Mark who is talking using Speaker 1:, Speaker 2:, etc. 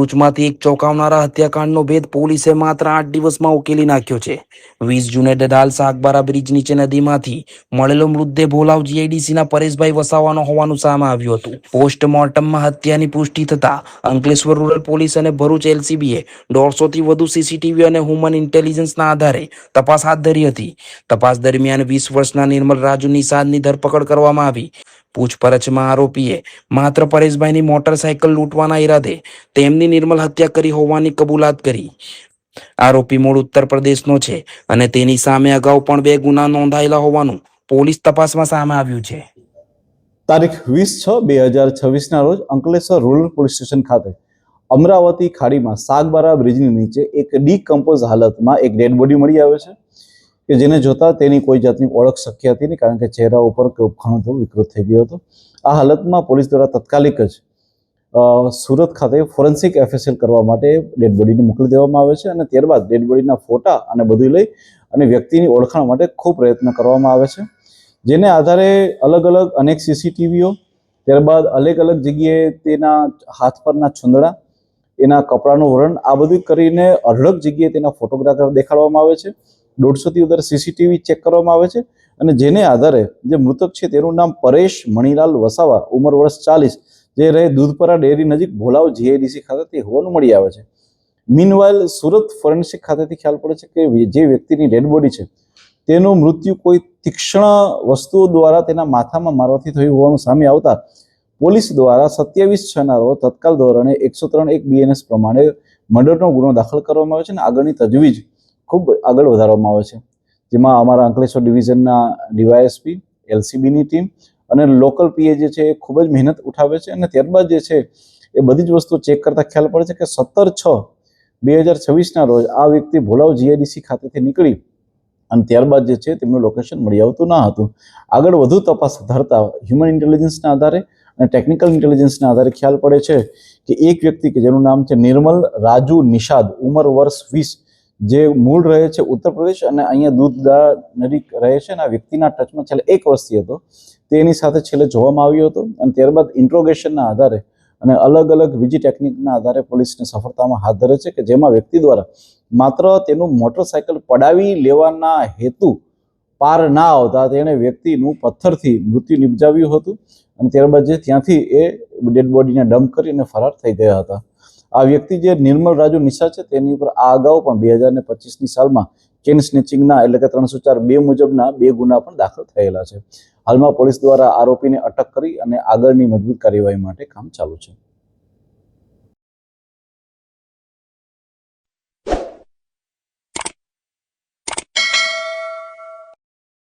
Speaker 1: ભરૂચમાંથી એક ચોંકાવનારા હત્યાકાંડનો ભેદ પોલીસે માત્ર 8 દિવસમાં ઉકેલી નાખ્યો છે। 20 જૂને દડાલ સાગબારા બ્રિજ નીચે નદીમાંથી મળેલો મૃતદેહ ભોલાવ જીઆઈડીસીના પરેશભાઈ વસાવાનો હોવાનું સામે આવ્યું હતું। પોસ્ટમોર્ટમમાં હત્યાની પુષ્ટિ થતા અંકલેશ્વર રૂરલ પોલીસ અને ભરૂચ એલસીબીએ 150થી વધુ સીસીટીવી અને હ્યુમન ઇન્ટેલિજન્સના આધારે તપાસ હાથ ધરી હતી। તપાસ દરમિયાન 20 વર્ષના નિર્મલ રાજુ નિષાદની ધરપકડ કરવામાં આવી। પૂછપરછમાં આરોપીએ માત્ર પરેશભાઈની મોટરસાયકલ લૂંટવાના ઈરાદે તેમની નિર્મલ હત્યા કરી હોવાની કબૂલાત કરી। આરોપી મૂળ ઉત્તર પ્રદેશનો છે અને તેની સામે અગાઉ પણ 2 ગુના નોંધાયેલા હોવાનું પોલીસ તપાસમાં સામે આવ્યું છે।
Speaker 2: તારીખ 20/6/2026 રોજ અંકલેશ્વર રૂરલ પોલીસ સ્ટેશન ખાતે અમરાવતી ખાડીમાં સાગબારા બ્રિજની નીચે એક ડીકમ્પોઝ હાલતમાં એક ડેડ બોડી મળી આવે છે કે જેને જોતા તેની કોઈ જાતની ઓળખ શક્ય હતી નહીં, કારણ કે ચહેરા ઉપર ઘણો બધો વિકૃત થઈ ગયો હતો। આ હાલતમાં પોલીસ દ્વારા તાત્કાલિક જ સુરત ખાતે ફોરેન્સિક એફએસએલ કરવા માટે ડેડ બોડીને મોકલી દેવામાં આવે છે અને ત્યારબાદ ડેડ બોડીના ફોટા અને બધું લઈ અને વ્યક્તિની ઓળખાણ માટે ખૂબ પ્રયત્ન કરવામાં આવે છે, જેને આધારે અલગ અલગ અનેક સીસીટીવીઓ, ત્યારબાદ અલગ અલગ જગ્યાએ તેના હાથ પરના છુંદડા, એના કપડાનું વરણ, આ બધું કરીને અઢળક જગ્યાએ તેના ફોટોગ્રાફર દેખાડવામાં આવે છે। 150થી વધારે સીસીટીવી ચેક કરવામાં આવે છે અને જેને આધારે જે મૃતક છે તેનું નામ પરેશ મણીલાલ વસાવા, ઉંમર વર્ષ 40, જે રહે દૂધપરા ડેરી નજીક ભોલાવ જીઆઈડીસી ખાતેથી હોવાનું મળી આવે છે। મીનવાઇલ સુરત ફોરેન્સિક ખાતેથી ખ્યાલ પડે છે કે જે વ્યક્તિની ડેડ બોડી છે તેનું મૃત્યુ કોઈ તીક્ષ્ણ વસ્તુઓ દ્વારા તેના માથામાં મારવાથી થયું હોવાનું સામે આવતા પોલીસ દ્વારા 27/6 રોજ તત્કાલ ધોરણે 103(1) BNS પ્રમાણે મર્ડરનો ગુનો દાખલ કરવામાં આવે છે અને આગળની તજવીજ ખૂબ આગળ વધારવામાં આવે છે, જેમાં અમારા અંકલેશ્વર ડિવિઝનના ડીવાયએસપી, એલસીબીની ટીમ અને લોકલ પીએ જે છે એ ખૂબ જ મહેનત ઉઠાવે છે અને ત્યારબાદ જે છે એ બધી જ વસ્તુ ચેક કરતા ખ્યાલ પડે છે કે 17/6/2026 રોજ આ વ્યક્તિ ભોલાવ જીઆઈડીસી ખાતેથી નીકળી અને ત્યારબાદ જે છે તેમનું લોકેશન મળી આવતું ન હતું। આગળ વધુ તપાસ ધરતા હ્યુમન ઇન્ટેલિજન્સના આધારે અને ટેકનિકલ ઇન્ટેલિજન્સના આધારે ખ્યાલ પડે છે કે એક વ્યક્તિ કે જેનું નામ છે નિર્મલ રાજુ નિષાદ, ઉંમર વર્ષ 20, જે મૂળ રહે છે ઉત્તર પ્રદેશ અને અહીંયા દૂધદા નજીક રહે છે અને આ વ્યક્તિના ટચમાં છેલ્લે 1 વર્ષથી હતો, તેની સાથે છેલ્લે જોવામાં આવ્યો હતો અને ત્યારબાદ ઇન્ટ્રોગેશનના આધારે અને અલગ અલગ બીજી ટેકનિકના આધારે પોલીસને સફળતામાં હાથ ધરે છે કે જેમાં વ્યક્તિ દ્વારા માત્ર તેનું મોટરસાયકલ પડાવી લેવાના હેતુ પાર ના આવતા તેણે વ્યક્તિનું પથ્થરથી મૃત્યુ નિપજાવ્યું હતું અને ત્યારબાદ જે ત્યાંથી એ ડેડ બોડીને ડમ્પ કરીને ફરાર થઈ ગયા હતા। આ વ્યક્તિ જે નિર્મલ રાજુ નિષાદ છે તેની ઉપર આ અગાઉ પણ 2025ની સાલમાં ચેઇન સ્નેચિંગના એટલે કે 304(2) મુજબના 2 ગુના પણ દાખલ થયેલા છે। હાલમાં પોલીસ દ્વારા આરોપીને અટક કરી અને આગળની મજબૂત કાર્યવાહી માટે કામ ચાલુ છે।